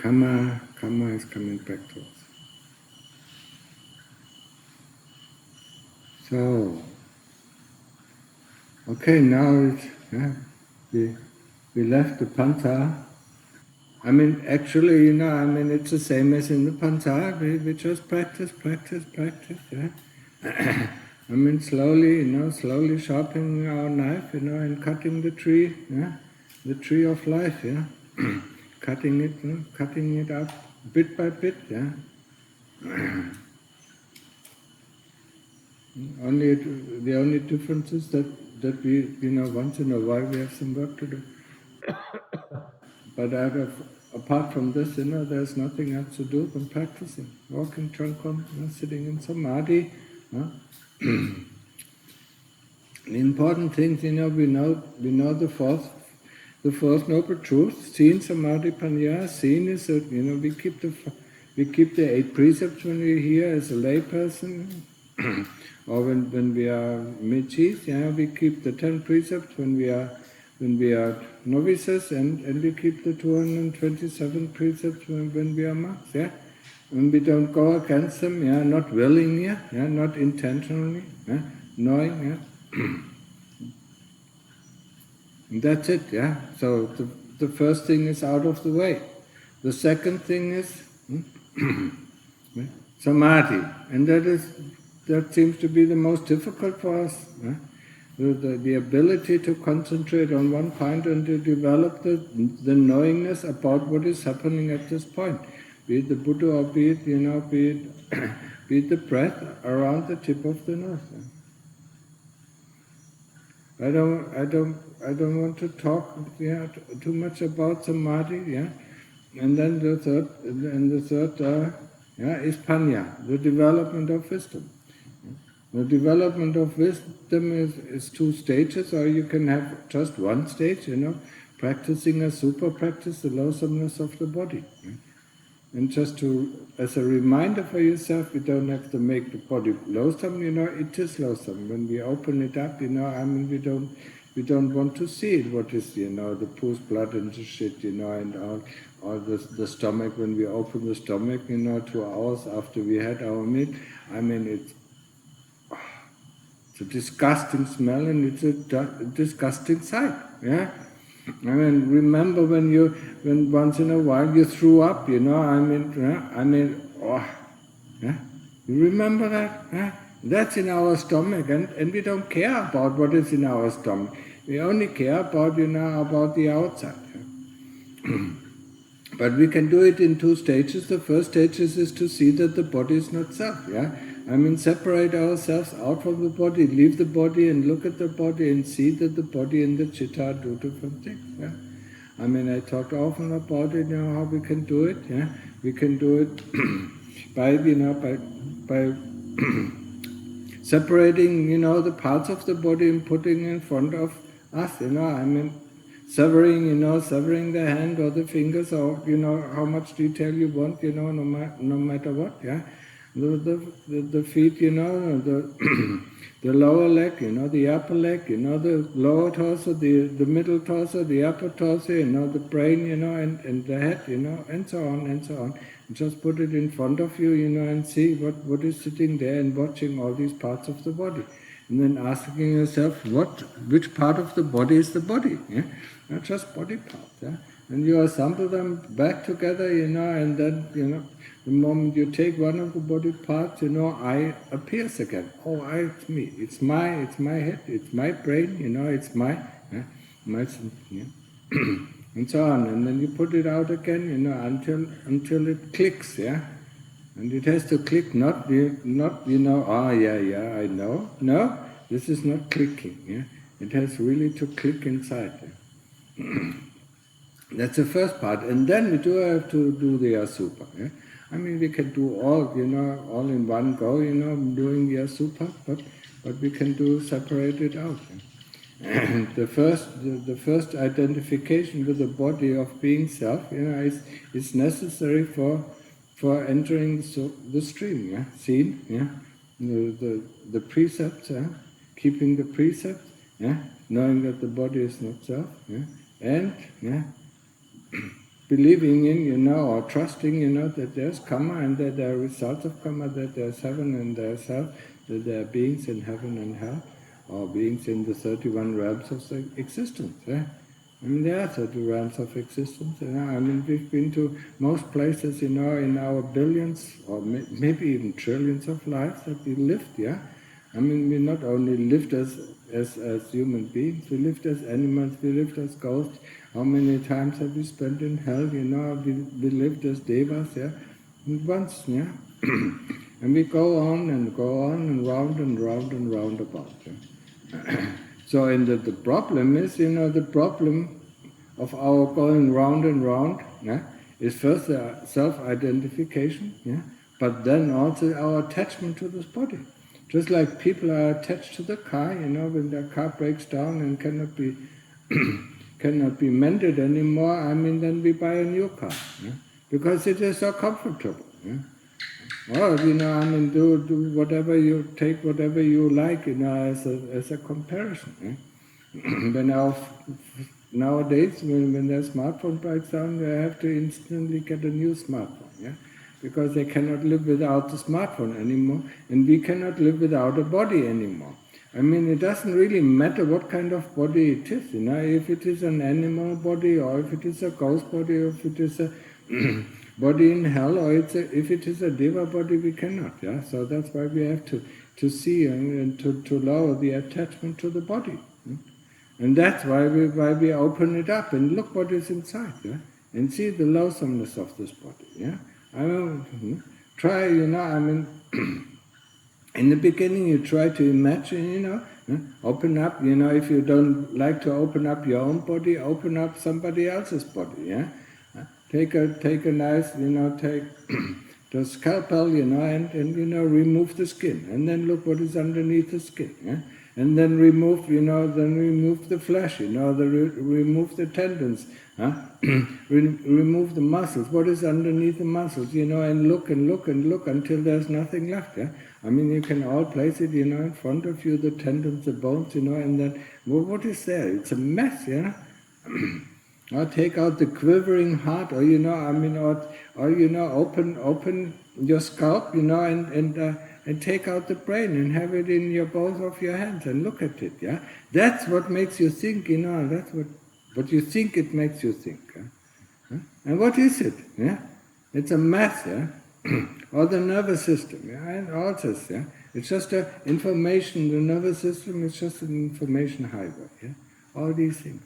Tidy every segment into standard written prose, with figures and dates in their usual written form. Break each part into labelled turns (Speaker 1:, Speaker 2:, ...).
Speaker 1: Karma is coming back to us. So, okay, now we left the Panta. I mean, actually, it's the same as in the Panta. We just practice, yeah. I mean, slowly sharpening our knife, and cutting the tree, yeah, the tree of life, yeah, cutting it up bit by bit, yeah. The only difference is that we, once in a while we have some work to do. But apart from this, there's nothing else to do than practicing, walking, tranquil, sitting in samadhi. The important things, we know the fourth noble truth. Seen, samadhi, panya. Seen is that we keep the 8 precepts when we're here as a lay person, or when we are mechis. Yeah, we keep the 10 precepts when we are novices, and we keep the 227 precepts when we are monks. Yeah, when we don't go against them. Yeah, not willingly. Yeah, not intentionally. Yeah, knowing. Yeah. And that's it, yeah. So the first thing is out of the way. The second thing is samadhi, and that seems to be the most difficult for us. Yeah? The ability to concentrate on one point and to develop the knowingness about what is happening at this point, be it the Buddha or be it be it the breath around the tip of the nose. Yeah? I don't want to talk too much about samadhi, yeah. And then the third is panya, the development of wisdom. The development of wisdom is 2 stages, or you can have just 1 stage, practicing a super practice, the loathsomeness of the body. Yeah? And just as a reminder for yourself, you don't have to make the body loathsome, it is loathsome. When we open it up, we don't want to see it, what is, the poo's blood and the shit, and all the stomach, when we open the stomach, 2 hours after we had our meal, it's a disgusting smell and it's a disgusting sight, yeah? Remember when once in a while you threw up, You remember that? Yeah? That's in our stomach, and we don't care about what is in our stomach. We only care about, about the outside. Yeah? But we can do it in 2 stages. The first stage is to see that the body is not self, yeah? Separate ourselves out from the body, leave the body and look at the body and see that the body and the chitta do different things, yeah? I talk often about it, how we can do it, yeah? We can do it by separating, the parts of the body and putting in front of us, severing the hand or the fingers, or, how much detail you want, no matter what, yeah? The feet, the lower leg, the upper leg, the lower torso, the middle torso, the upper torso, the brain, and the head, and so on, and so on. And just put it in front of you, and see what is sitting there and watching all these parts of the body. And then asking yourself, which part of the body is the body? Yeah? Not just body parts. Yeah? And you assemble them back together, and then, the moment you take one of the body parts, I appears again. Oh, it's me. It's my head. It's my brain. It's my, and so on. And then you put it out again, until it clicks, yeah. And it has to click, not I know. No, this is not clicking. Yeah, it has really to click inside. Yeah? That's the first part, and then we do have to do the asupa. Yeah? We can do all, all in one go, doing the asupa, but we can do separate it out. Yeah? The first identification with the body of being self, is necessary for entering the stream. Yeah, seen, yeah, the precepts, yeah, keeping the precepts, yeah, knowing that the body is not self, yeah, and yeah. believing in, or trusting, that there's karma and that there are results of karma, that there's heaven and there's hell, that there are beings in heaven and hell, or beings in the 31 realms of existence. I mean, there are 30 realms of existence. I mean, we've been to most places, in our billions or maybe even trillions of lives that we lived. I mean, we not only lived as human beings, we lived as animals, we lived as ghosts. How many times have we spent in hell? We lived as devas, once, and we go on and round and round and round about. So, the problem is, the problem of our going round and round, is first the self-identification, but then also our attachment to this body. Just like people are attached to the car, when their car breaks down and cannot be cannot be mended anymore, I mean, then we buy a new car, because it is so comfortable. Or, I mean, do whatever take whatever you like, as a comparison. Nowadays, when their smartphone breaks down, they have to instantly get a new smartphone, because they cannot live without the smartphone anymore, and we cannot live without a body anymore. I mean, it doesn't really matter what kind of body it is, if it is an animal body, or if it is a ghost body, or if it is a body in hell, or if it is a deva body, we cannot. So that's why we have to see and to lower the attachment to the body. And that's why we open it up and look what is inside, and see the loathsomeness of this body. I mean, try, I mean, in the beginning you try to imagine, open up, if you don't like to open up your own body, open up somebody else's body, Take a nice, take the scalpel, and remove the skin, and then look what is underneath the skin, and then remove, remove the flesh, remove the tendons, remove the muscles, what is underneath the muscles, and look until there's nothing left, I mean, you can all place it, in front of you, the tendons, the bones, and then, well, what is there? It's a mess, Or take out the quivering heart, or I mean, or open your scalp, and take out the brain and have it in both of your hands and look at it. That's what makes you think. That's what you think it makes you think. And what is it? It's a mass. Or the nervous system. And all this. It's just information. The nervous system is just an information highway. All these things.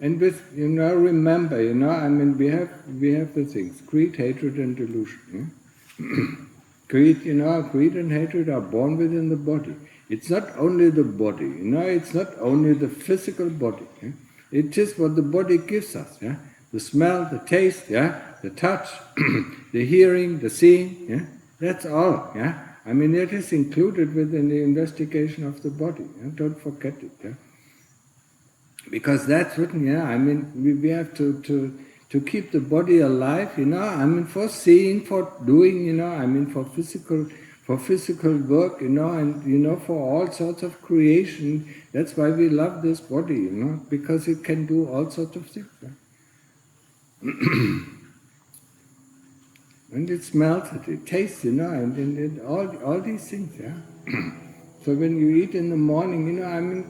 Speaker 1: And with, remember, I mean, we have the things, greed, hatred, and delusion. Greed, greed and hatred are born within the body. It's not only the body, it's not only the physical body. It is what the body gives us, The smell, the taste, the touch, the hearing, the seeing, That's all, I mean, it is included within the investigation of the body. Don't forget it, Because that's written, I mean, we have to keep the body alive, I mean, for seeing, for doing, I mean, for physical work, and, for all sorts of creation. That's why we love this body, because it can do all sorts of things. And it smells it, it tastes, and all these things, So when you eat in the morning, I mean,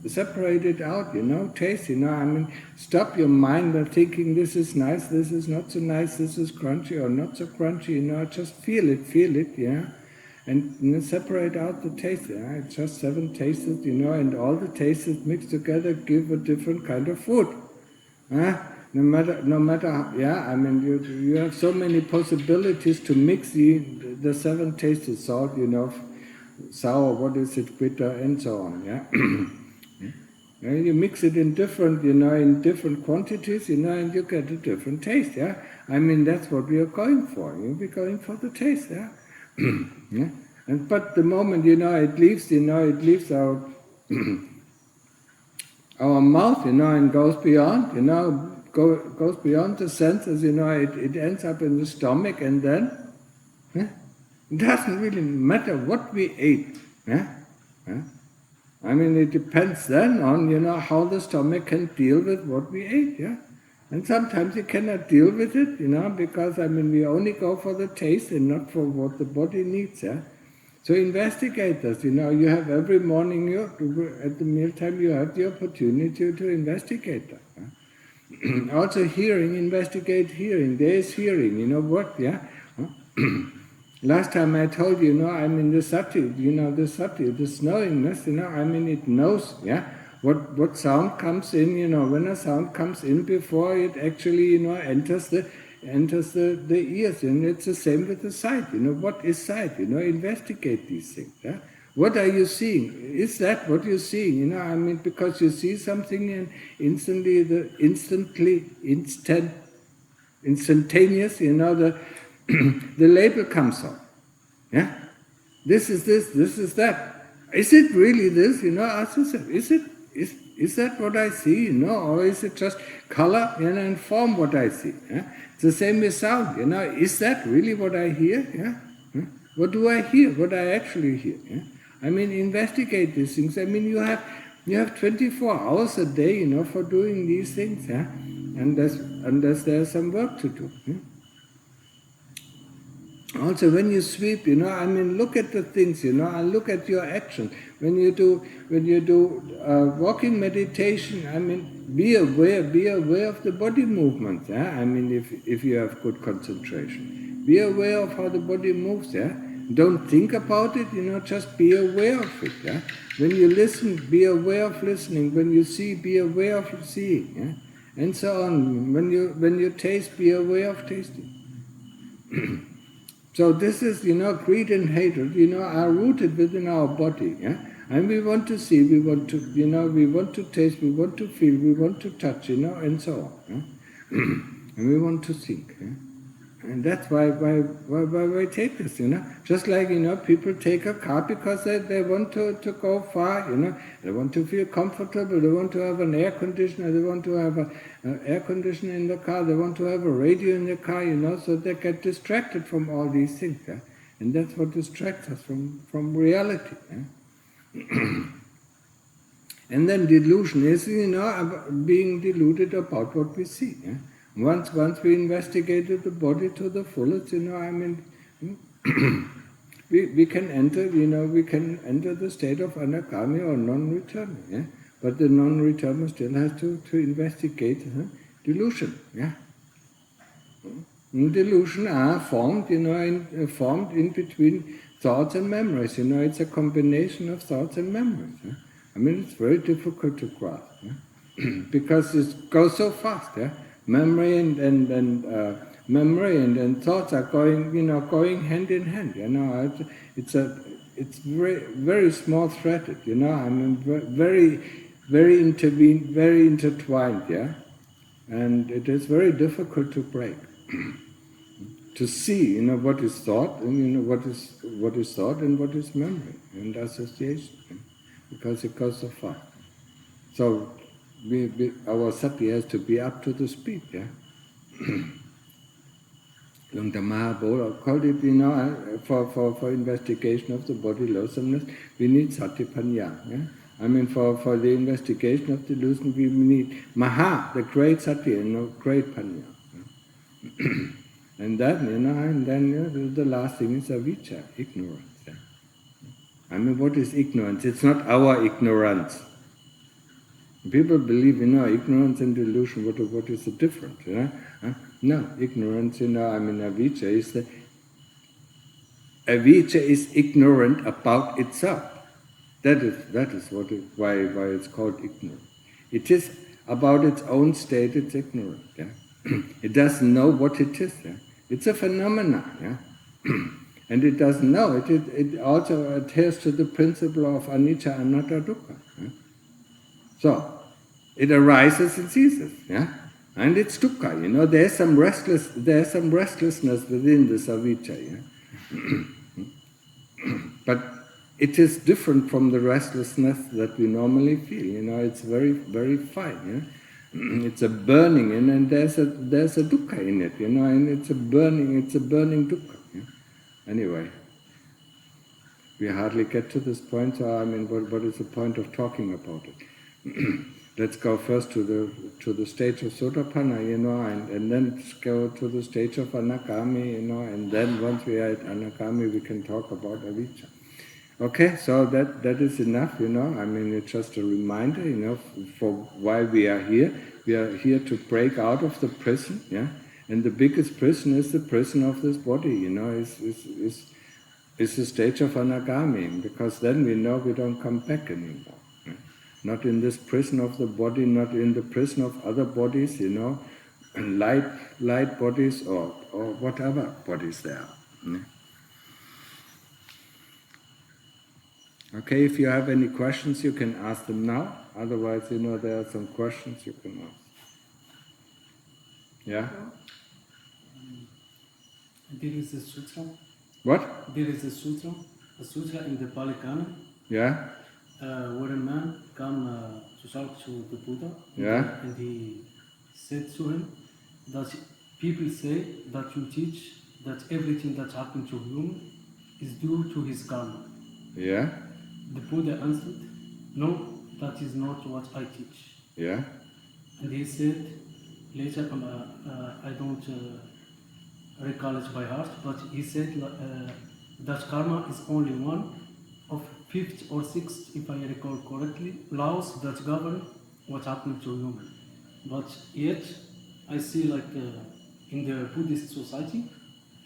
Speaker 1: separate it out, taste, I mean, stop your mind by thinking this is nice, this is not so nice, this is crunchy or not so crunchy, just feel it, and separate out the taste, It's just 7 tastes, and all the tastes mixed together give a different kind of food, No matter, I mean, you have so many possibilities to mix the 7 tastes, salt, sour, what is it, bitter, and so on, And you mix it in different, in different quantities, and you get a different taste, I mean, that's what we are going for. We're going for the taste, And but the moment, it leaves our our mouth, and goes beyond, goes beyond the senses, it ends up in the stomach, and then it doesn't really matter what we ate, I mean, it depends then on, how the stomach can deal with what we ate, And sometimes you cannot deal with it, because we only go for the taste and not for what the body needs. Yeah? So investigate this. You have every morning at the mealtime you have the opportunity to investigate that. Yeah? Also hearing, investigate hearing. There is hearing. What? Yeah. Last time I told you, the sati. The sati, this knowingness. It knows. Yeah. What sound comes in, when a sound comes in before it actually, enters the ears, and it's the same with the sight. What is sight? Investigate these things. Yeah? What are you seeing? Is that what you're seeing? Because you see something and instantaneous, the the label comes on. Yeah, this is this is that. Is it really this? Ask yourself, is that what I see? Or is it just color and form what I see? Yeah? It's the same with sound. Is that really what I hear? Yeah? What do I hear? What I actually hear? Yeah? Investigate these things. You have 24 hours a day, for doing these things. Yeah? Unless there's some work to do. Yeah? Also, when you sweep, look at the things, and look at your action. When you do walking meditation, be aware of the body movements. Yeah? If you have good concentration, be aware of how the body moves. Yeah? Don't think about it, just be aware of it. Yeah? When you listen, be aware of listening. When you see, be aware of seeing. Yeah? And so on. When you taste, be aware of tasting. So this is, greed and hatred, are rooted within our body, yeah? And we want to see, we want to, we want to taste, we want to feel, we want to touch, and so on. Yeah? And we want to think, yeah? And that's why we take this, Just like, people take a car because they want to go far, They want to feel comfortable, they want to have an air conditioner, they want to have an air conditioner in the car, they want to have a radio in the car, so they get distracted from all these things, yeah? And that's what distracts us from reality, yeah? And then delusion is, being deluded about what we see, yeah? Once we investigated the body to the fullest, we can enter, the state of anagami or non-returner, yeah? But the non-returner still has to investigate delusion, yeah? Delusion are formed, formed in between thoughts and memories, it's a combination of thoughts and memories, yeah? It's very difficult to grasp, yeah? Because it goes so fast, yeah? Memory and thoughts are going hand in hand. It's very very small threaded. Very intertwined. Yeah, and it is very difficult to break. To see, what is thought, and what is thought and what is memory and association, because it goes so far. So. Our sati has to be up to the speed, yeah. Dhamma called it, for investigation of the body loathsomeness, we need sati panya. Yeah? For the investigation of delusion, we need maha, the great sati, and great panya. Yeah? And then the last thing is avijja, ignorance. Yeah? What is ignorance? It's not our ignorance. People believe, ignorance and delusion, what is the difference? No, ignorance, avijja is avijja is ignorant about itself. That is why it's called ignorant. It is about its own state, it's ignorant. Yeah? It doesn't know what it is. Yeah? It's a phenomena. Yeah? And it doesn't know. It also adheres to the principle of anicca, anatta, dukkha. Yeah? So, it arises and ceases, yeah, and it's dukkha. There's some restlessness within this avijja, yeah. But it is different from the restlessness that we normally feel. It's very very fine, yeah. It's a burning, and there's a dukkha in it, and it's a burning dukkha. Yeah? Anyway, we hardly get to this point. So what is the point of talking about it? let's go first to the stage of Sotapanna, and then go to the stage of Anagami, and then once we are at Anagami, we can talk about avijja. Okay, so that is enough, it's just a reminder, for why we are here. We are here to break out of the prison, and the biggest prison is the prison of this body, is the stage of Anagami, because then we know we don't come back anymore. Not in this prison of the body, not in the prison of other bodies, light bodies or whatever bodies there are. Okay, if you have any questions, you can ask them now. Otherwise, there are some questions you can ask. Yeah?
Speaker 2: There is a sutra.
Speaker 1: What?
Speaker 2: There is a sutra in the Pali Canon.
Speaker 1: Yeah?
Speaker 2: Where a man come to talk to the Buddha.
Speaker 1: Yeah?
Speaker 2: And he said to him that people say that you teach that everything that happened to human is due to his karma.
Speaker 1: Yeah?
Speaker 2: The Buddha answered, no, that is not what I teach.
Speaker 1: Yeah?
Speaker 2: And he said, later, I don't recall it by heart, but he said that karma is only one of fifth or sixth, if I recall correctly, laws that govern what happened to human. But yet, I see like in the Buddhist society,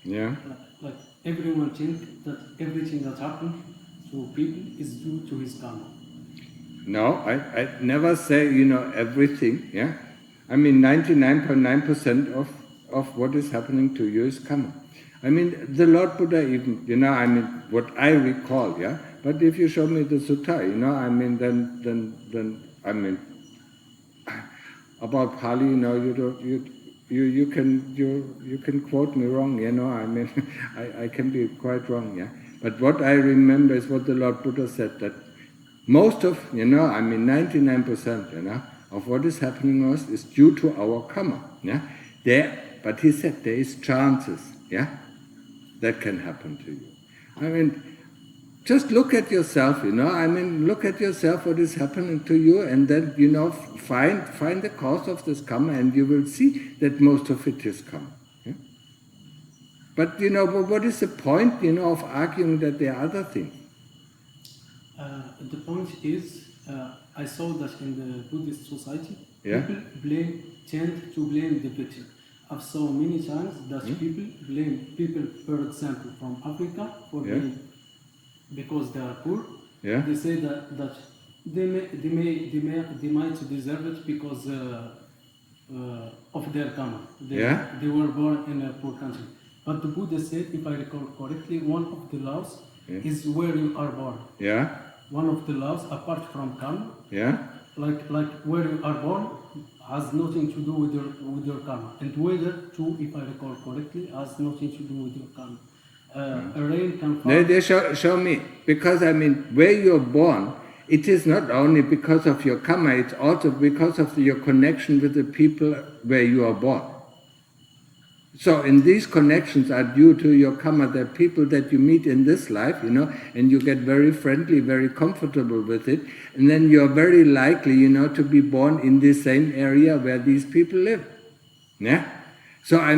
Speaker 2: like everyone think that everything that happened to people is due to his karma.
Speaker 1: No, I never say, everything, yeah? 99.9% of what is happening to you is karma. The Lord Buddha even, what I recall, yeah? But if you show me the sutta, then about Pali, you can quote me wrong, I can be quite wrong, yeah? But what I remember is what the Lord Buddha said, that most of, 99%, of what is happening to us is due to our karma, yeah? But he said there is chances, yeah, that can happen to you. Just look at yourself, look at yourself, what is happening to you, and then, find the cause of this karma, and you will see that most of it is karma. Yeah? But, what is the point, of arguing that there are other things?
Speaker 2: The point is, I saw that in the Buddhist society,
Speaker 1: Yeah?
Speaker 2: people tend to blame the victim. I've saw many times that people blame people, for example, from Africa for being, because they are poor.
Speaker 1: Yeah?
Speaker 2: They say that they might deserve it because of their karma. They were born in a poor country. But the Buddha said, if I recall correctly, one of the laws is where you are born.
Speaker 1: Yeah?
Speaker 2: One of the laws, apart from karma,
Speaker 1: Yeah?
Speaker 2: like where you are born, has nothing to do with your karma, and weather too, if I recall correctly, has nothing to do with your karma. A rain can fall.
Speaker 1: They show me, because where you're born, it is not only because of your karma, it's also because of your connection with the people where you are born. So, in these connections are due to your karma, the people that you meet in this life, and you get very friendly, very comfortable with it, and then you're very likely, to be born in the same area where these people live. Yeah? So, I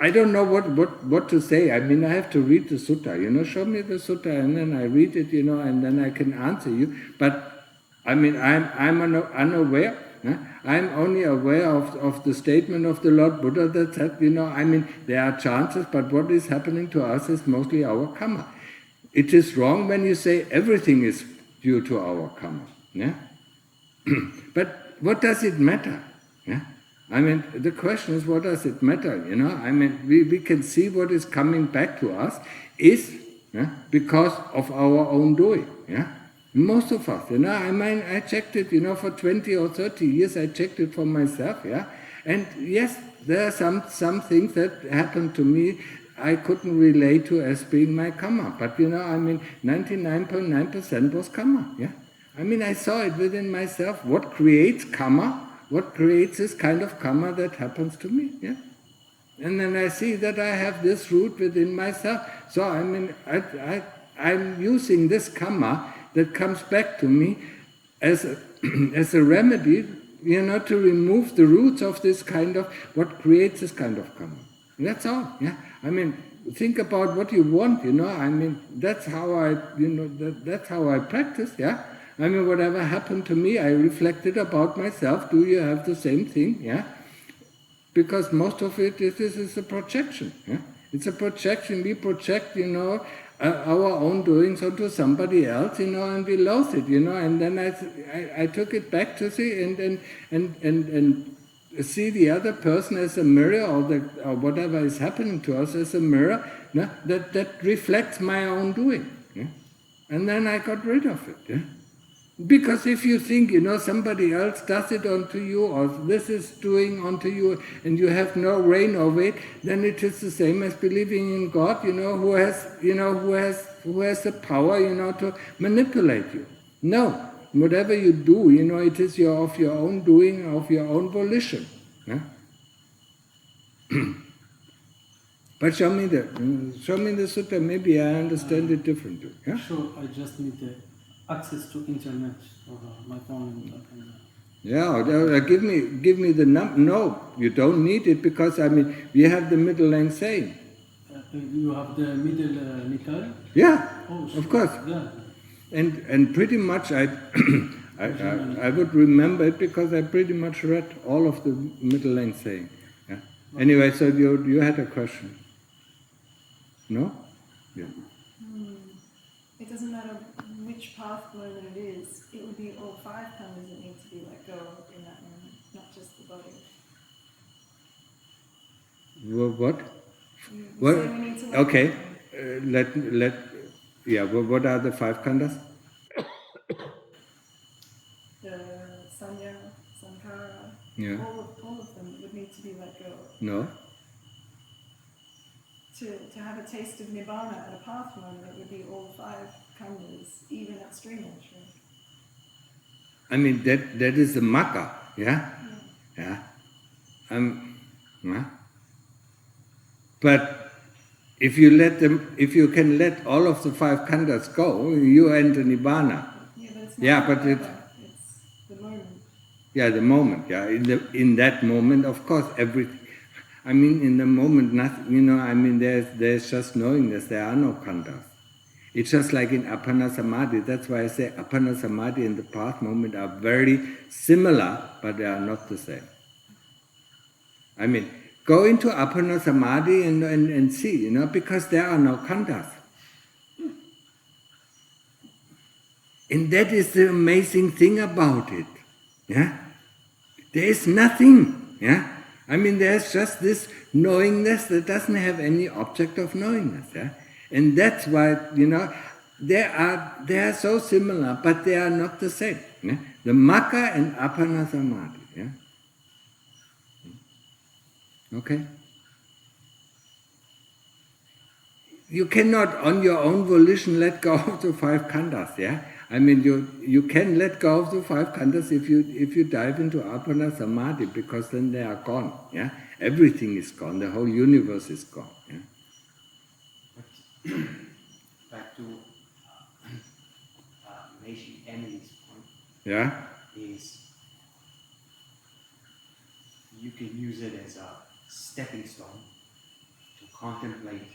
Speaker 1: don't know what to say. I have to read the sutta, show me the sutta, and then I read it, and then I can answer you. But, I'm unaware. I'm only aware of the statement of the Lord Buddha that said, there are chances, but what is happening to us is mostly our karma. It is wrong when you say everything is due to our karma. Yeah? But what does it matter? Yeah? The question is, what does it matter? We can see what is coming back to us is because of our own doing. Yeah? Most of us, I checked it, for 20 or 30 years, I checked it for myself, yeah. And yes, there are some things that happened to me I couldn't relate to as being my karma. But 99.9% was karma, yeah. I saw it within myself. What creates karma? What creates this kind of karma that happens to me, yeah. And then I see that I have this root within myself. So I'm using this karma that comes back to me as a remedy, to remove the roots of this kind of, what creates this kind of karma. That's all, yeah. I mean, think about what you want, I mean, that's how I, that's how I practice, yeah. I mean, whatever happened to me, I reflected about myself. Do you have the same thing, yeah? Because most of it is a projection, yeah. It's a projection. We project, our own doings onto somebody else, and we loathe it, and then I took it back to see and see the other person as a mirror, or whatever is happening to us as a mirror, that reflects my own doing, yeah? And then I got rid of it, yeah? Because if you think, somebody else does it onto you, or this is doing onto you, and you have no reign over it, then it is the same as believing in God, who has the power, to manipulate you. No, whatever you do, it is of your own doing, of your own volition. Yeah? But show me the sutta. Maybe I understand it differently. Yeah?
Speaker 2: Sure, I just need access to internet or my phone.
Speaker 1: Yeah, give me the number. No, you don't need it, because we have the middle length saying.
Speaker 2: You have the middle Nikaya?
Speaker 1: Yeah,
Speaker 2: oh, sure.
Speaker 1: Of course.
Speaker 2: Yeah.
Speaker 1: And pretty much I would remember it, because I pretty much read all of the middle length saying. Yeah. Anyway, so you had a question. No? Yeah.
Speaker 3: It doesn't matter which path moment it is, it would be all 5 khandhas that need to be let go in that moment, not just the body.
Speaker 1: What?
Speaker 3: You
Speaker 1: What?
Speaker 3: say we need to let
Speaker 1: Okay.
Speaker 3: go.
Speaker 1: What are the 5 khandhas?
Speaker 3: The sanya, sankara,
Speaker 1: Yeah.
Speaker 3: all of them would need to be let go.
Speaker 1: No?
Speaker 3: To have a taste of nibbana at a path moment, it would be all 5 khandhas, even at stream entry.
Speaker 1: I mean, that is the magga, yeah? Yeah. Yeah. But if you can let all of the 5 khandhas go, you enter nibbana.
Speaker 3: Yeah, but it's not it's the moment.
Speaker 1: Yeah, the moment, yeah. In that moment, of course, everything. I mean, in the moment, nothing, there's just knowingness, there are no khandhas. It's just like in Appana Samadhi. That's why I say Appana Samadhi and the path moment are very similar, but they are not the same. I mean, go into Appana Samadhi and see, because there are no khandhas. And that is the amazing thing about it. Yeah? There is nothing. Yeah? I mean, there's just this knowingness that doesn't have any object of knowingness. Yeah? And that's why, they are so similar, but they are not the same. Yeah? The Magga and Appana Samadhi. Yeah? Okay? You cannot, on your own volition, let go of the 5 khandhas. Yeah? I mean, you can let go of the 5 khandhas if you dive into Appana Samadhi, because then they are gone. Yeah? Everything is gone. The whole universe is gone. Yeah?
Speaker 4: Back to Meishi Emily's point.
Speaker 1: Yeah?
Speaker 4: Is you can use it as a stepping stone to contemplate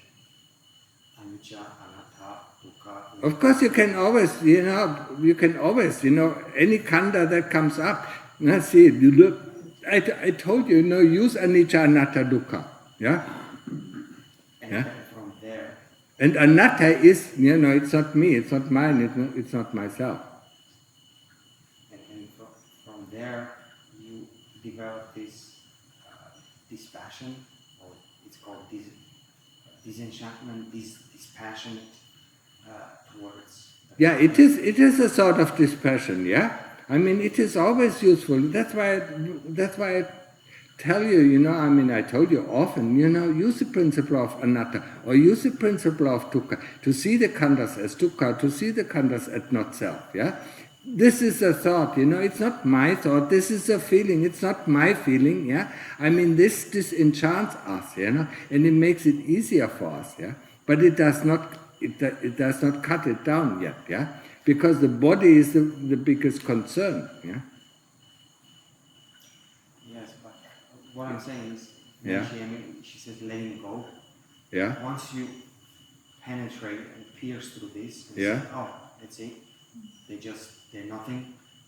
Speaker 4: anicca, anatta, dukkha.
Speaker 1: Of course, you can always, any khandha that comes up, see, you look. I told you, use anicca, anatta, dukkha. Yeah?
Speaker 4: And
Speaker 1: Yeah?
Speaker 4: then from there,
Speaker 1: And anatta is, it's not me, it's not mine, it's not myself.
Speaker 4: and from there you develop this dispassion, or it's called disenchantment, dispassionate towards.
Speaker 1: Yeah, it is a sort of dispassion, yeah? I mean, it is always useful. That's why I tell you, I told you often, use the principle of anatta, or use the principle of dukkha, to see the khandhas as dukkha, to see the khandhas as not self, yeah? This is a thought, it's not my thought, this is a feeling, it's not my feeling, yeah? I mean, this disenchants us, and it makes it easier for us, yeah? But it does not cut it down yet, yeah? because the body is the biggest concern. Yeah.
Speaker 4: Yes, but what I'm saying is,
Speaker 1: Yeah.
Speaker 4: she says letting go.
Speaker 1: Yeah.
Speaker 4: Once you penetrate and pierce through this, and
Speaker 1: Yeah.
Speaker 4: say, oh, that's it. They're nothing.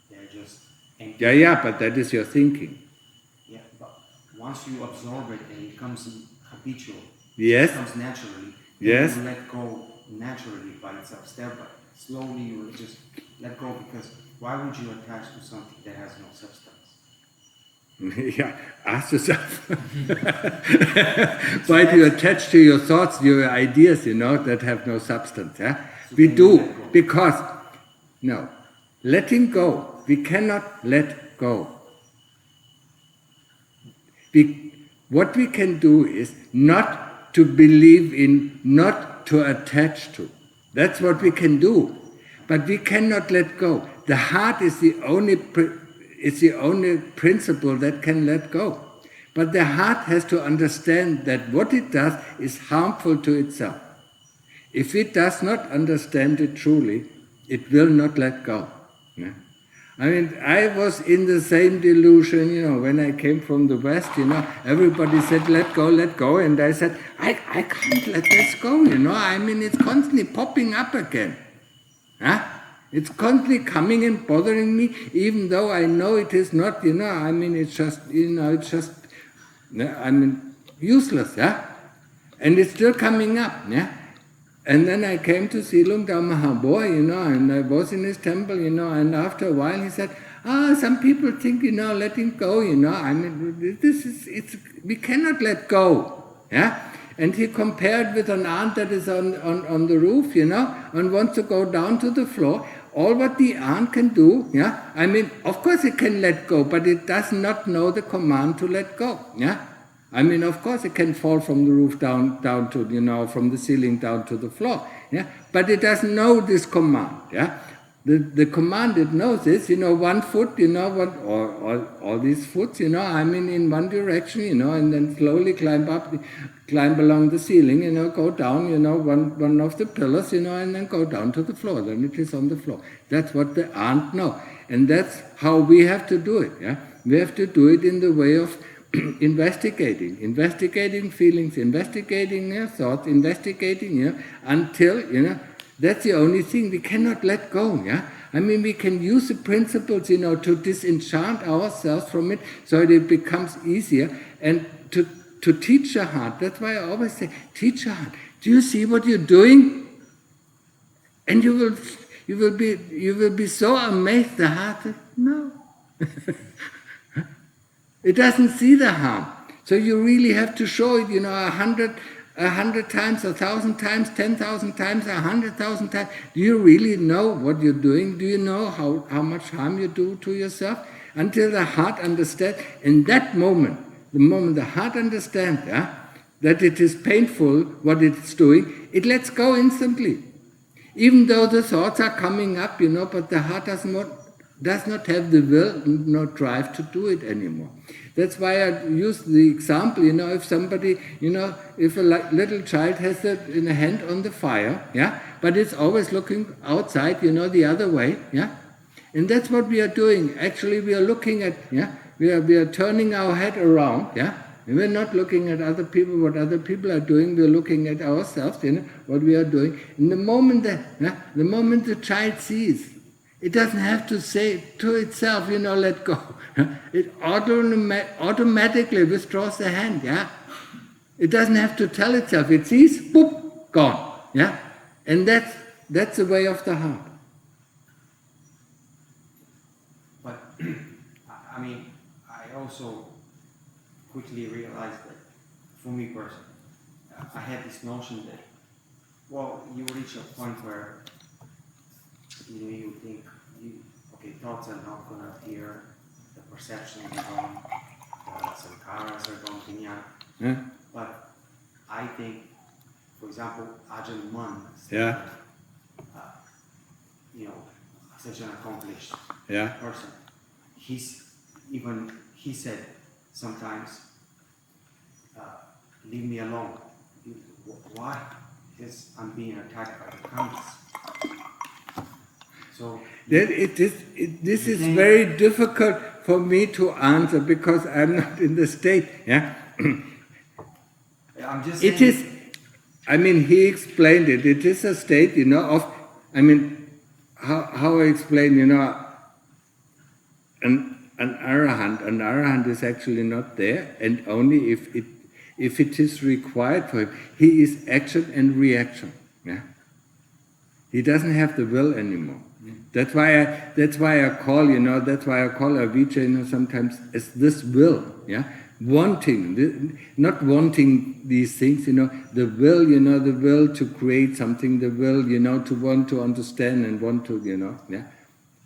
Speaker 4: They're just empty.
Speaker 1: Yeah, but that is your thinking.
Speaker 4: Yeah, but once you absorb it and it becomes habitual,
Speaker 1: Yes.
Speaker 4: it comes naturally.
Speaker 1: Yes.
Speaker 4: You let go naturally by itself, step by slowly. You will just let go, because why would you attach to something that has no substance?
Speaker 1: Yeah, ask yourself. Why do you attach to your thoughts, your ideas, that have no substance? Yeah?
Speaker 4: So
Speaker 1: We
Speaker 4: can you
Speaker 1: do,
Speaker 4: let go?
Speaker 1: because, no, letting go, we cannot let go. What we can do is not to believe in, not to attach to. That's what we can do. But we cannot let go. The heart is the only principle that can let go. But the heart has to understand that what it does is harmful to itself. If it does not understand it truly, it will not let go. Yeah? I mean, I was in the same delusion, when I came from the West, everybody said, let go, and I said, I can't let this go, I mean, it's constantly popping up again. Huh? It's constantly coming and bothering me, even though I know it is not, I mean, it's just, useless, yeah? And it's still coming up, yeah? And then I came to Silung Mahabua, and I was in his temple, and after a while he said, some people think, letting go, I mean, we cannot let go, yeah? And he compared with an ant that is on the roof, and wants to go down to the floor. All what the ant can do, yeah? I mean, of course it can let go, but it does not know the command to let go, yeah? I mean, of course it can fall from the roof down to, from the ceiling down to the floor, yeah? But it doesn't know this command, yeah? The command it knows is, 1 foot, all these foots, I mean, in one direction, and then slowly climb along the ceiling, go down, one of the pillars, and then go down to the floor, then it is on the floor. That's what the ant know. And that's how we have to do it, yeah? We have to do it in the way of investigating feelings, investigating thoughts, investigating, until, that's the only thing. We cannot let go, yeah? I mean, we can use the principles, to disenchant ourselves from it so that it becomes easier, and to teach the heart. That's why I always say, teach the heart. Do you see what you're doing? And you will be so amazed. The heart says, no. It doesn't see the harm. So you really have to show it, 100 times, 1,000 times, 10,000 times, 100,000 times. Do you really know what you're doing? Do you know how much harm you do to yourself? Until the heart understands. In that moment, the moment the heart understands that it is painful what it's doing, it lets go instantly. Even though the thoughts are coming up, but the heart does not have the will, no drive to do it anymore. That's why I use the example, if somebody, if a little child has a hand on the fire, yeah, but it's always looking outside, the other way, yeah, and that's what we are doing. Actually, we are looking at, yeah, we are turning our head around, yeah, and we're not looking at other people, what other people are doing. We're looking at ourselves, what we are doing. And the moment the child sees, it doesn't have to say to itself, let go. It automatically withdraws the hand, yeah? It doesn't have to tell itself. It sees, boop, gone, yeah? And that's the way of the heart.
Speaker 4: But, I mean, I also quickly realized that, for me personally, I had this notion that, well, you reach a point where you think, thoughts are not going to appear, the perceptions are gone, the sankharas are gone,
Speaker 1: Yeah.
Speaker 4: But I think, for example, Ajahn Mun,
Speaker 1: Yeah.
Speaker 4: such an accomplished
Speaker 1: Yeah.
Speaker 4: person, he said sometimes, leave me alone. Why? Because I'm being attacked by the karmas. So
Speaker 1: This is very difficult for me to answer because I'm not in the state. Yeah,
Speaker 4: I'm just
Speaker 1: it
Speaker 4: saying,
Speaker 1: is. I mean, he explained it. It is a state, of. I mean, how I explain, an arahant. An arahant is actually not there, and only if it is required for him. He is action and reaction. Yeah. He doesn't have the will anymore. That's why I call avijja, sometimes as this will, yeah, wanting, not wanting these things, the will, the will to create something, the will, to want to understand and want to, yeah,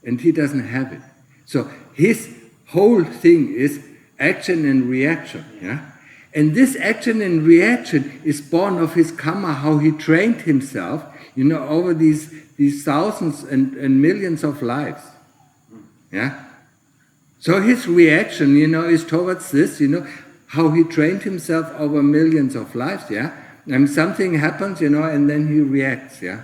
Speaker 1: and he doesn't have it. So his whole thing is action and reaction, yeah. And this action and reaction is born of his karma, how he trained himself, over these thousands and millions of lives. Yeah? So his reaction, is towards this, how he trained himself over millions of lives, yeah? And something happens, and then he reacts, yeah?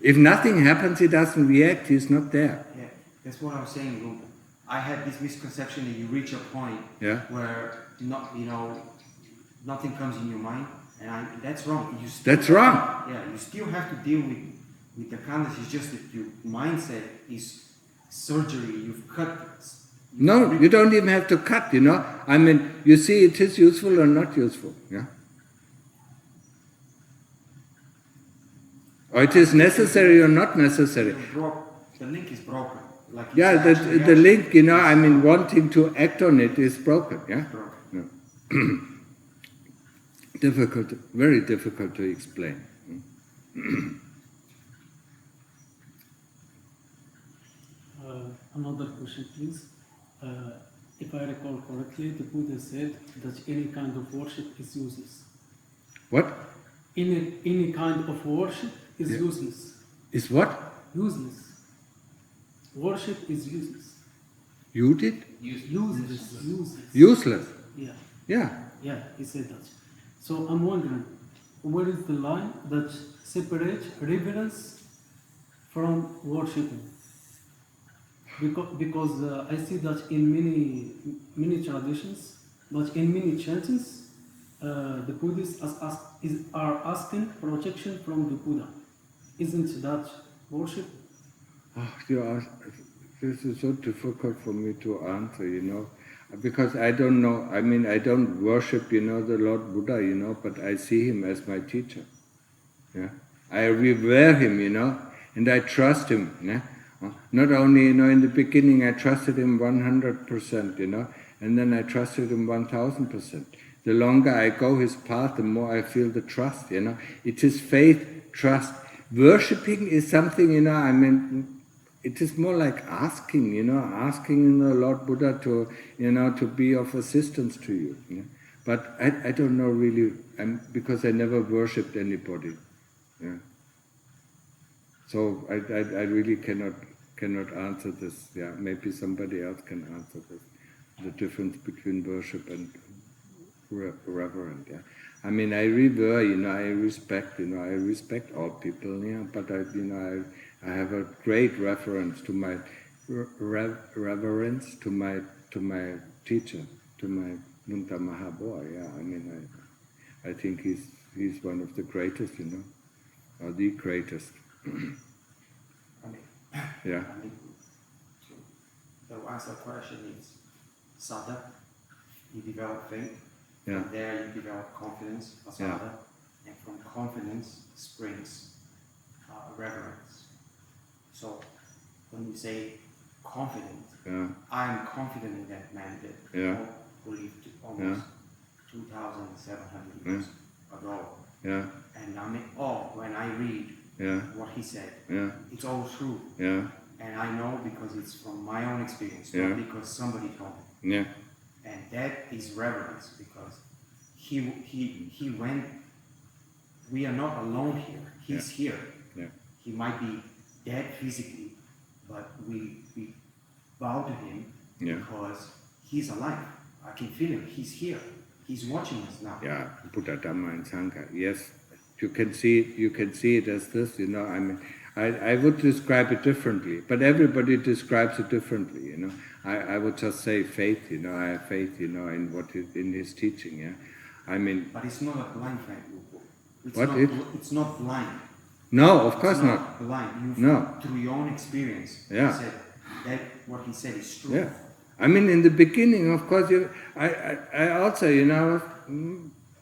Speaker 1: If nothing happens, he doesn't react, he's not there.
Speaker 4: yeah, that's what I was saying, Luke. I had this misconception that you reach a point where nothing comes in your mind, and that's wrong.
Speaker 1: That's wrong.
Speaker 4: Yeah, you still have to deal with the kindness. It's just that your mindset is surgery. You've cut.
Speaker 1: No, you don't even have to cut. I mean, you see, it is useful or not useful. Yeah. Or it is necessary or not necessary.
Speaker 4: The link is broken. Like
Speaker 1: the link, I mean, wanting to act on it is broken. Yeah.
Speaker 4: Broken.
Speaker 1: No. Difficult, very difficult to explain.
Speaker 2: Another question, please. If I recall correctly, the Buddha said that any kind of worship is useless.
Speaker 1: What?
Speaker 2: Any kind of worship is useless.
Speaker 1: Is what?
Speaker 2: Useless. Worship is useless.
Speaker 1: You did?
Speaker 2: Useless.
Speaker 1: Useless?
Speaker 2: Yeah.
Speaker 1: Yeah.
Speaker 2: Yeah, he said that. So I'm wondering, where is the line that separates reverence from worshipping? Because I see that in many traditions, but in many chants, the Buddhists are asking protection from the Buddha. Isn't that worship?
Speaker 1: This is so difficult for me to answer, because I don't know. I mean, I don't worship, the Lord Buddha, but I see him as my teacher. Yeah, I revere him, and I trust him. Yeah? Not only, in the beginning I trusted him 100%, and then I trusted him 1000%. The longer I go his path, the more I feel the trust, It is faith, trust. Worshipping is something, I mean, it is more like asking, asking the Lord Buddha to, to be of assistance to you. But I don't know really, because I never worshipped anybody. Yeah. So I really cannot answer this. Yeah, maybe somebody else can answer this. The difference between worship and reverence. Yeah. I mean, I revere, I respect all people. Yeah, but I have a great reverence to my reverence to my teacher, to my Nunta Mahaboy. Yeah, I mean, I think he's one of the greatest, or the greatest. Yeah.
Speaker 4: To answer the question is sadha. You develop faith.
Speaker 1: Yeah.
Speaker 4: From there you develop confidence, asada, and from confidence springs reverence. So when you say confident, I am confident in that man that who lived almost 2,700 years ago.
Speaker 1: Yeah.
Speaker 4: And I'm in awe when I read what he said.
Speaker 1: Yeah.
Speaker 4: It's all true.
Speaker 1: Yeah.
Speaker 4: And I know because it's from my own experience, not because somebody told me.
Speaker 1: Yeah.
Speaker 4: And that is reverence, because he went. We are not alone here. He's here.
Speaker 1: Yeah.
Speaker 4: He might be dead physically, but we bow to him because he's alive. I can feel him. He's here. He's watching us now.
Speaker 1: Yeah, Buddha, Dhamma, and Sangha. Yes, you can see it as this. I mean, I would describe it differently, but everybody describes it differently, you know. I would just say faith, you know. I have faith, you know, in in his teaching. Yeah, I mean.
Speaker 4: But it's not a blind faith. It's not blind.
Speaker 1: No, of course
Speaker 4: it's
Speaker 1: not.
Speaker 4: Blind. Through your own experience.
Speaker 1: Yeah.
Speaker 4: Said that what he said is true.
Speaker 1: Yeah. I mean, in the beginning, of course, I also, you know,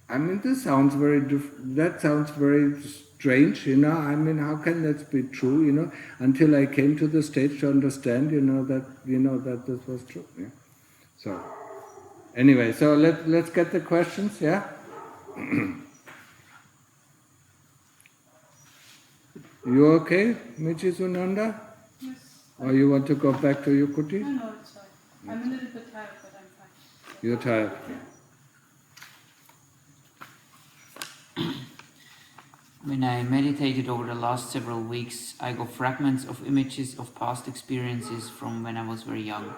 Speaker 1: I mean, this sounds that sounds very strange, you know. I mean, how can that be true, you know? Until I came to the stage to understand, that this was true. Yeah. So, anyway, so let's get the questions. Yeah. You okay, Michi Sunanda?
Speaker 5: Yes.
Speaker 1: Or you want to go back to your kuti?
Speaker 5: No, it's fine. I'm a little bit tired, but I'm fine.
Speaker 1: You're tired.
Speaker 6: When I meditated over the last several weeks, I got fragments of images of past experiences from when I was very young.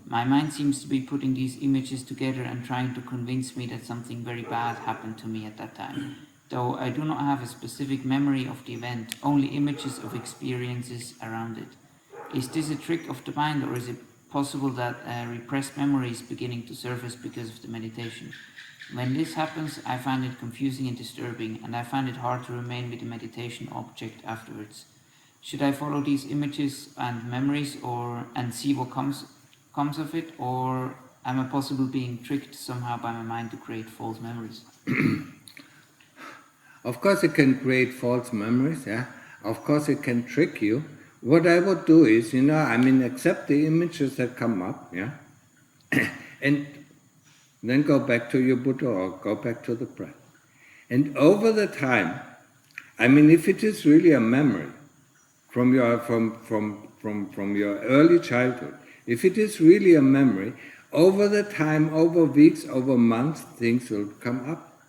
Speaker 6: My mind seems to be putting these images together and trying to convince me that something very bad happened to me at that time. Though I do not have a specific memory of the event, only images of experiences around it. Is this a trick of the mind, or is it possible that repressed memory is beginning to surface because of the meditation? When this happens, I find it confusing and disturbing, and I find it hard to remain with the meditation object afterwards. Should I follow these images and memories and see what comes of it, or am I possibly being tricked somehow by my mind to create false memories?
Speaker 1: Of course it can create false memories, yeah. Of course it can trick you. What I would do is, accept the images that come up, yeah, and then go back to your Buddha or go back to the breath. And over the time, if it is really a memory from your early childhood, if it is really a memory, over the time, over weeks, over months, things will come up,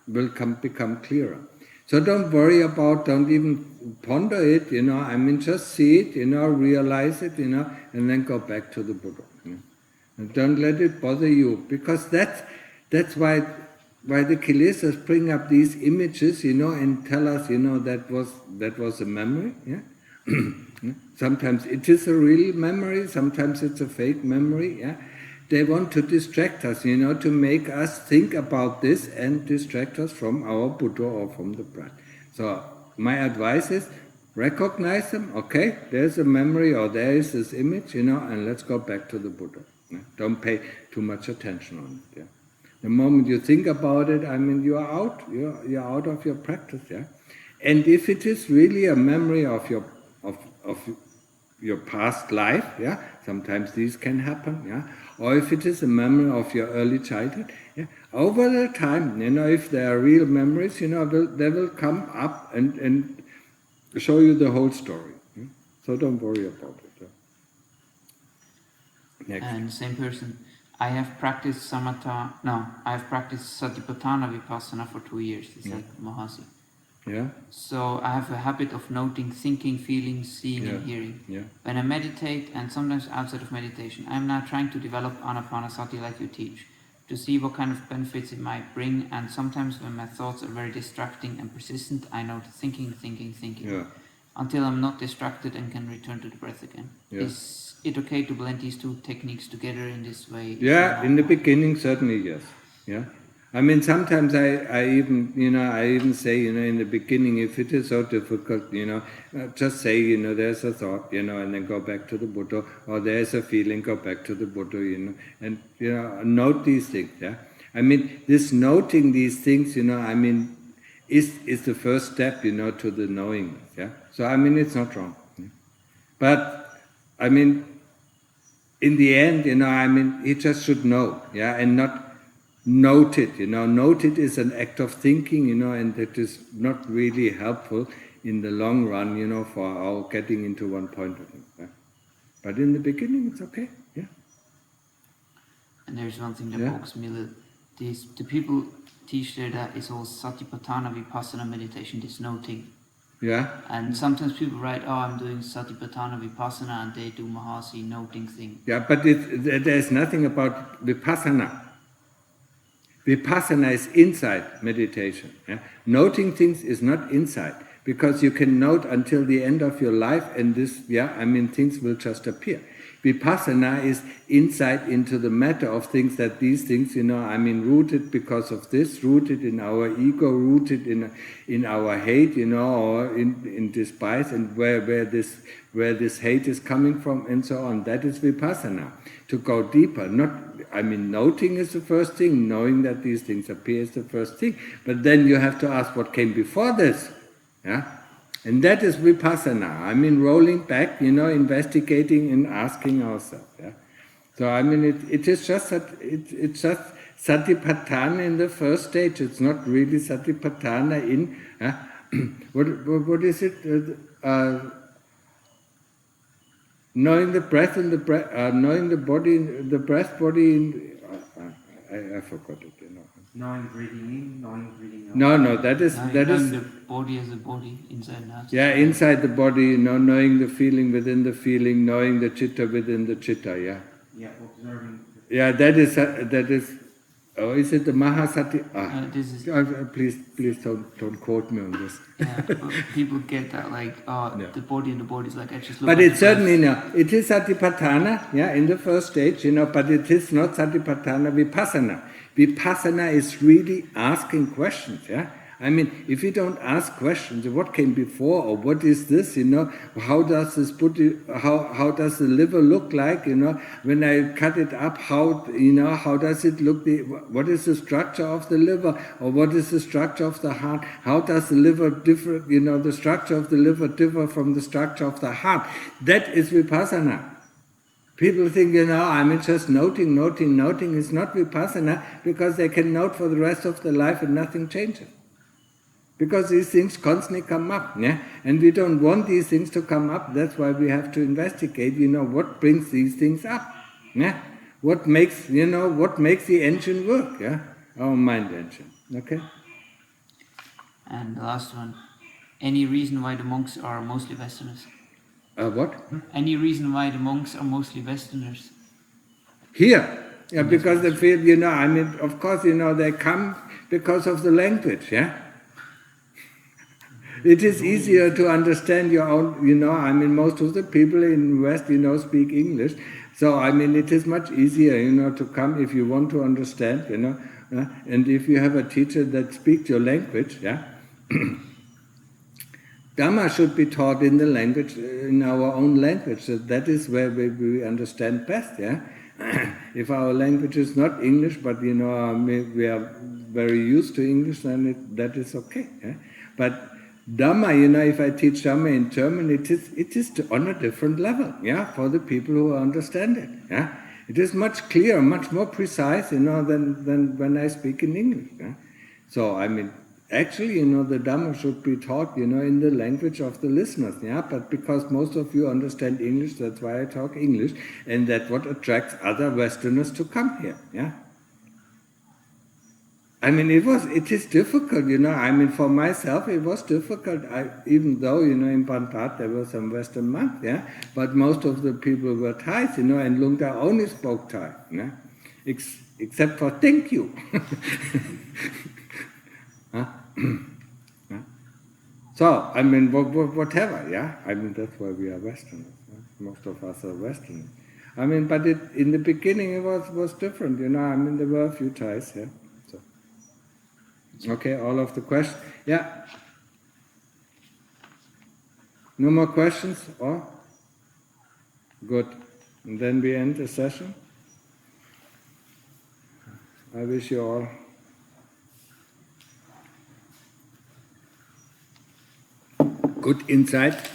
Speaker 1: become clearer. So don't worry don't even ponder it, just see it, realize it, and then go back to the Buddha. And don't let it bother you, because that's why the kilesas bring up these images, and tell us, that was a memory, yeah? Sometimes it is a real memory, sometimes it's a fake memory, yeah? They want to distract us, to make us think about this and distract us from our Buddha or from the breath. So my advice is, recognize them, okay, there's a memory or there is this image, and let's go back to the Buddha. Yeah? Don't pay too much attention on it. Yeah? The moment you think about it, you are out. You're out of your practice. Yeah, and if it is really a memory of your past life, yeah, sometimes these can happen. Yeah, or if it is a memory of your early childhood, yeah, over the time, if there are real memories, they will come up and show you the whole story. Yeah? So don't worry about it. Yeah. Next.
Speaker 6: And same person. I have practiced Satipatthana Vipassana for 2 years. It's like Mahasi.
Speaker 1: Yeah.
Speaker 6: So I have a habit of noting, thinking, feeling, seeing and hearing.
Speaker 1: Yeah.
Speaker 6: When I meditate, and sometimes outside of meditation, I am now trying to develop Anapanasati like you teach, to see what kind of benefits it might bring, and sometimes when my thoughts are very distracting and persistent, I note thinking,
Speaker 1: yeah.
Speaker 6: until I'm not distracted and can return to the breath again.
Speaker 1: Yeah.
Speaker 6: Is it okay to blend these two techniques together in this way?
Speaker 1: Yeah, in the beginning, certainly yes. Yeah, sometimes I even say, in the beginning, if it is so difficult, just say, there's a thought, and then go back to the Buddha, or there's a feeling, go back to the Buddha, and note these things. Yeah, this noting these things, is the first step, to the knowingness. Yeah, so it's not wrong. Yeah? But in the end, he just should know, yeah, and not note it. Note it is an act of thinking, and it is not really helpful in the long run, for our getting into one point of view. Yeah? But in the beginning, it's okay. Yeah.
Speaker 6: And there's one thing that bugs me a little. The people teach there that it's all Satipatthana Vipassana meditation, this noting.
Speaker 1: Yeah.
Speaker 6: And sometimes people write, I'm doing Satipatthana Vipassana, and they do Mahasi noting thing.
Speaker 1: Yeah, but there's nothing about Vipassana. Vipassana is inside meditation. Yeah? Noting things is not inside. because you can note until the end of your life, and this, things will just appear. Vipassana is insight into the matter of things, that these things, rooted because of this, rooted in our ego, rooted in our hate, or in despise, and where this hate is coming from, and so on. That is Vipassana. To go deeper, noting is the first thing, knowing that these things appear is the first thing, but then you have to ask what came before this, and that is Vipassana. Rolling back, investigating and asking ourselves. So it is just it's just Satipatthana in the first stage. It's not really Satipatthana in what is it? Knowing the breath and the breath, knowing the body, the breath, body. I forgot it.
Speaker 4: Knowing breathing in, knowing breathing out.
Speaker 1: No, that is
Speaker 6: the body as a body, inside and outside.
Speaker 1: Yeah, inside the body, knowing the feeling within the feeling, knowing the chitta within the chitta. Yeah.
Speaker 4: Yeah, observing.
Speaker 1: Yeah, that is. Oh, is it the Mahasati?
Speaker 6: This is.
Speaker 1: Please don't quote me on this.
Speaker 6: Yeah, people get that the body and the body is like I just look.
Speaker 1: But
Speaker 6: at
Speaker 1: it's certainly it is Satipatthana, in the first stage, but it is not Satipatthana Vipassana. Vipassana is really asking questions, if you don't ask questions, what came before, or what is this, how does this how does the liver look like, when I cut it up, how does it look, what is the structure of the liver, or what is the structure of the heart, how does the liver differ, the structure of the liver differ from the structure of the heart. That is Vipassana. People think, just noting is not Vipassana, because they can note for the rest of their life and nothing changes. Because these things constantly come up, and we don't want these things to come up. That's why we have to investigate, what brings these things up, what makes the engine work, our mind engine, okay?
Speaker 6: And the last one, any reason why the monks are mostly Westerners?
Speaker 1: What?
Speaker 6: Any reason why the monks are mostly Westerners?
Speaker 1: Here, because they feel, of course, they come because of the language, It is easier to understand your own, most of the people in West, speak English. So, it is much easier, to come if you want to understand, and if you have a teacher that speaks your language, Dhamma should be taught in the language, in our own language. So that is where we understand best, If our language is not English, but, we are very used to English, then that is okay, But Dhamma, if I teach Dhamma in German, it is on a different level, for the people who understand it, It is much clearer, much more precise, than when I speak in English, So, actually, the Dhamma should be taught, in the language of the listeners, But because most of you understand English, that's why I talk English, and that's what attracts other Westerners to come here, it is difficult, for myself it was difficult, even though, in Banpat there were some Western monks, but most of the people were Thais, and Lungta only spoke Thai, except for thank you. So, whatever, that's why we are Westerners. Most of us are Westerners. But in the beginning it was different, there were a few Thais, So. Okay, all of the questions? No more questions? Or? Good. And then we end the session. I wish you all good insight.